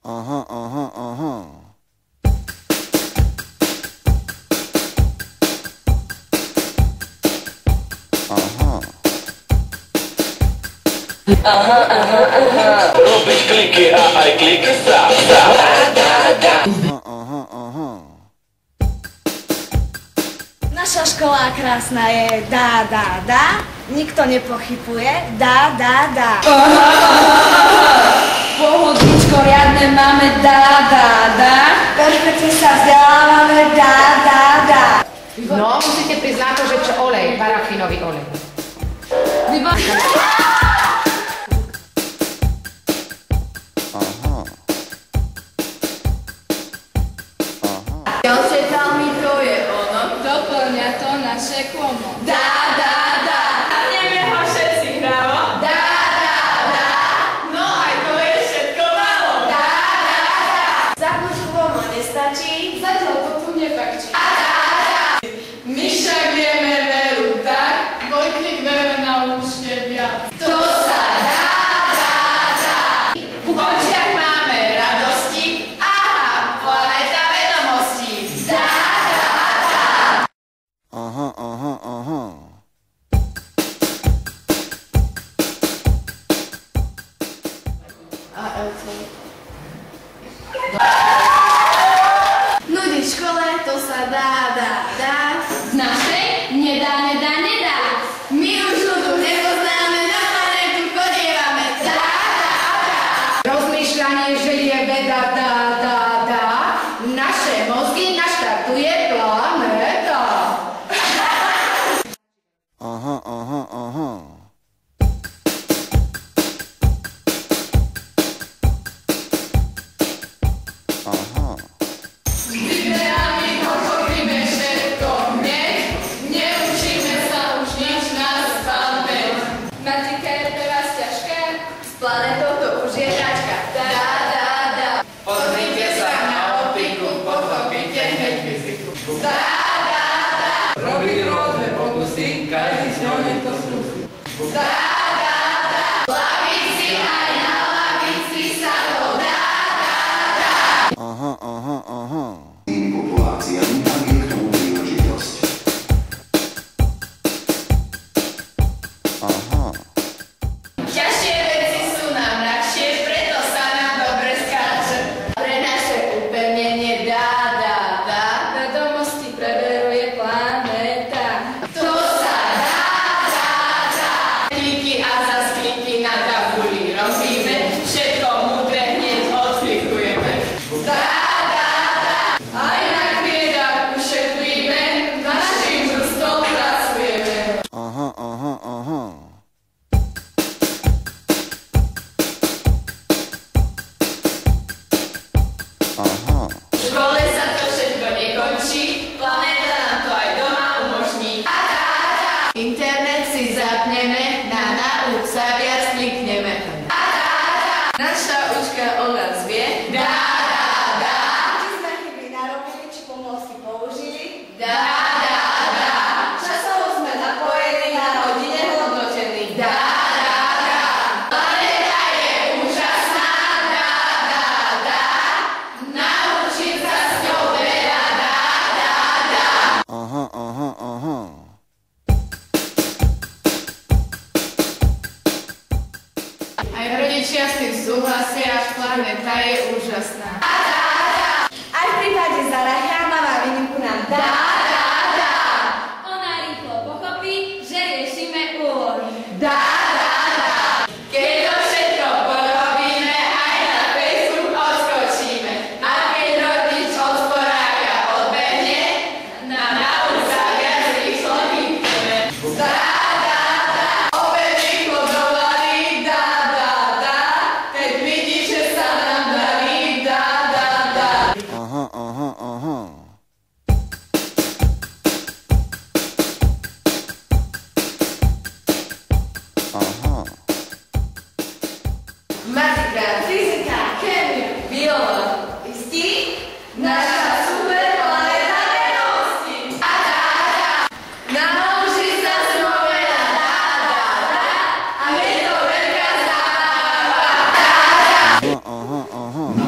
Aha, aha, aha. Aha. Aha, aha, aha. Robiť kliky a aj kliky sa. Aha, aha, aha. Naša škola krásna je dá, dá, dá. Nikto nepochybuje. Dá, dá, dá. Pohodličko riadne máme. Dá, dá, dá. Perfektne sa vzdelávame. Dá, dá, dá. No, musíte priznať to, že čo olej, parafínový olej. Aha. Ďalšie mi to je ono. Doplňa to naše komo. Dá, dá, dá. Neme ho všetci hravo. Dá, dá, dá. No aj to je všetko málo. Dá, dá, dá. Za dušu komo nestačí. Zatiaľ to tu nepakčí. Dá, dá, dá. My však vieme veru tak. Vojtnik vere naučte viac. To sa dá, dá, dá. V očiach máme radosti. Aha, planeta vedomostí. Dá, dá, dá. Aha, aha, aha. Nudy v škole, to sa dá, dá, dá. Z našej nedá, nedá, nedá. My už nudu nepoznáme, na planetu chodievame. Dá, dá, dá. Rozmýšľanie, že je veda, dá, dá, dá. Naše mozgy naštartuje planéta. Aha, aha, aha. Aha. Ideálne pochopíme všetko hneď, neučíme sa už nič na spamäť. Matika je pre vás ťažká, s planetou to už je hračka. Dá, dá, dá.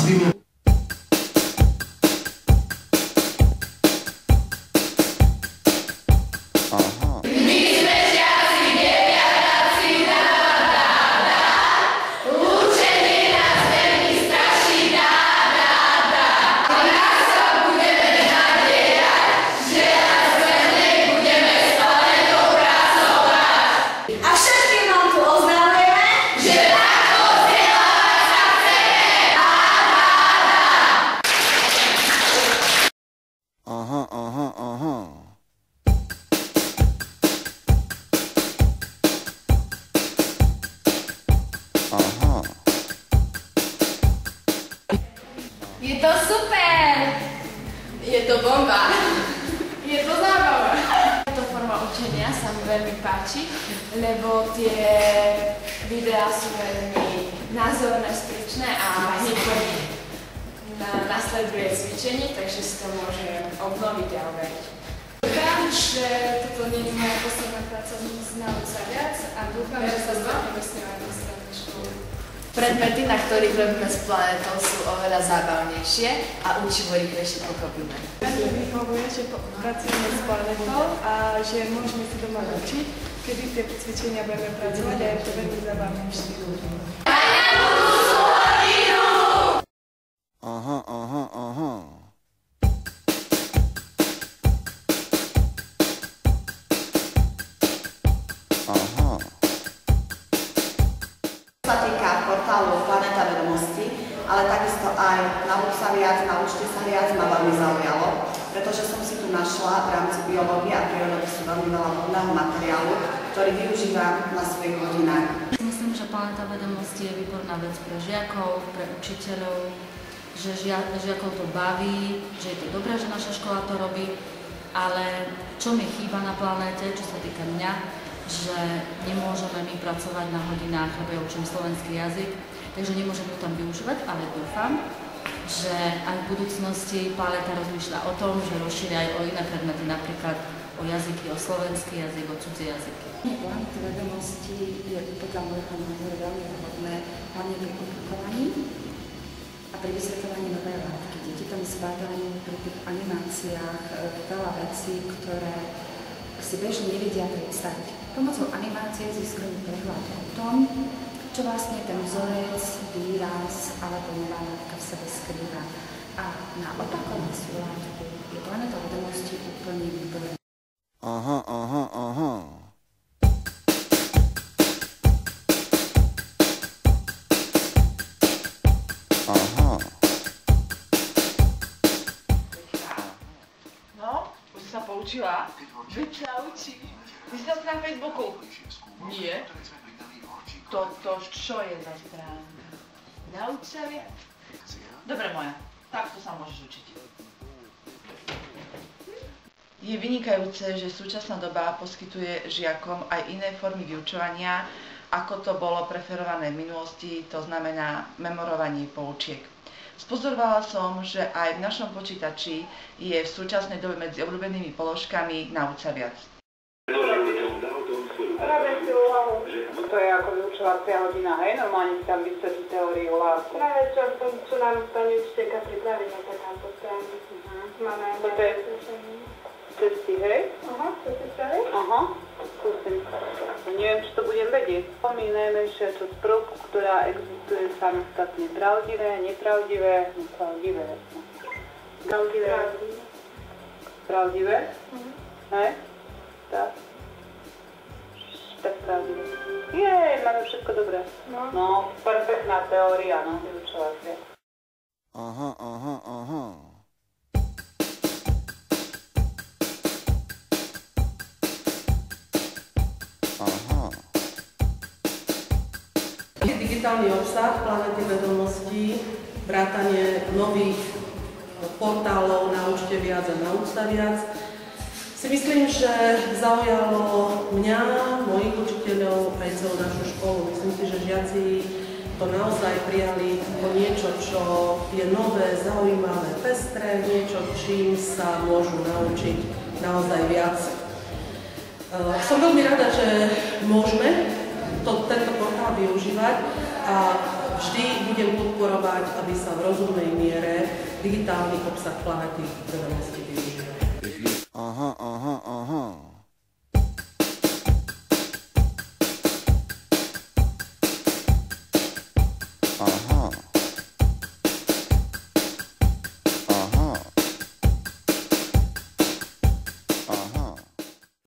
nazvime. Aha. A všetkým vám tu oznamujeme, že takto vzdelávať sa chceme. Aha, aha, aha. Aha. Je to super! Je to bomba! Je to zábava! Táto forma učenia sa mi veľmi páči, lebo tie videá sú veľmi názorné, stručné a hneď nasleduje cvičenie, takže si to môžem obnoviť a overiť. Dúfam, že toto nie je moja posledná práca z Nauč sa viac a dúfam, že sa stretneme s ním aj na strednej škole. Predmety, na ktorých robíme s planetou, sú oveľa zábavnejšie a učivo rýchlejšie pochopíme. Veľmi vyhovuje, že pracujeme s planetou a že môžeme si doma učiť, kedy tie cvičenia budeme pracovať a je to veľmi zábavnejšie. Aha, aha, aha. Aha. Čo sa týka portálu Planeta vedomostí, ale takisto aj Nauč sa viac, Naučte sa viac ma veľmi zaujalo, pretože som si tu našla v rámci biológie a prírodopisu veľmi veľa vhodného materiálu, ktorý využívam na svojich hodinách. Myslím, že Planeta vedomostí je výborná vec pre žiakov, pre učiteľov, že žiakov to baví, že je to dobré, že naša škola to robí, ale čo mi chýba na planéte, čo sa týka mňa, že nemôžeme my pracovať na hodinách, lebo ja učím slovenský jazyk, takže nemôžem ju tam využívať, ale dúfam, že aj v budúcnosti Planeta rozmýšľa o tom, že rozšíria aj o iné predmety, napríklad o jazyky, o slovenský jazyk, o cudzie jazyky. Planeta vedomostí je podľa môjho názoru veľmi vhodné, hlavne pri komplikovaní a pri vysvetľovaní novej látky. Deti tam zbadajú pri tých animáciách veľa vecí, ktoré si bežne nevedia predstaviť. Pomocou animácie získajú prehľad o tom, čo vlastne ten vzorec, výraz alebo nová látka v sebe skrýva. A na opakovaciu látku je Planeta vedomostí úplne výborná. Aha, aha, aha. Aha. No, už si sa poučila? Veď sa učí. Ty si tam na Facebooku? Nie. Toto čo je za stránka? Nauč sa viac. Dobre moja, takto sa môžeš učiť. Je vynikajúce, že súčasná doba poskytuje žiakom aj iné formy vyučovania, ako to bolo preferované v minulosti, to znamená memorovanie poučiek. Spozorovala som, že aj v našom počítači je v súčasnej dobe medzi obľúbenými položkami Nauč sa viac. Robím si úlohu. To je ako vyučovacia hodina, hej? Normálne si tam vysvetlí teóriu látku. Práve často sú nám pani učiteľka pripraviť na takáto stránku. Máme aj cesty, hej? Aha, to si spraviť? Aha, skúsim. Neviem, či to budem vedieť. My najmenšia časť prvku, ktorá existuje samostatne. Pravdivé, nepravdivé, nepravdivé. Pravdivé. Pravdivé? Hej? Tak. Tak pravdivé. Jej, máme všetko dobré. No, perfektná teória, no, vyučovacia. Aha, aha, aha. Aha. Digitálny obsah Planety vedomostí, vrátanie nových portálov Naučte viac a Nauč sa viac, si myslím, že zaujalo mňa, mojich učiteľov, aj celú našu školu. Myslím si, že žiaci to naozaj prijali ako niečo, čo je nové, zaujímavé, pestré, niečo, čím sa môžu naučiť naozaj viac. Som veľmi rada, že môžeme tento portál využívať a vždy budem podporovať, aby sa v rozumnej miere digitálny obsah Planety vedomosti využíval. Aha, aha, aha. Aha.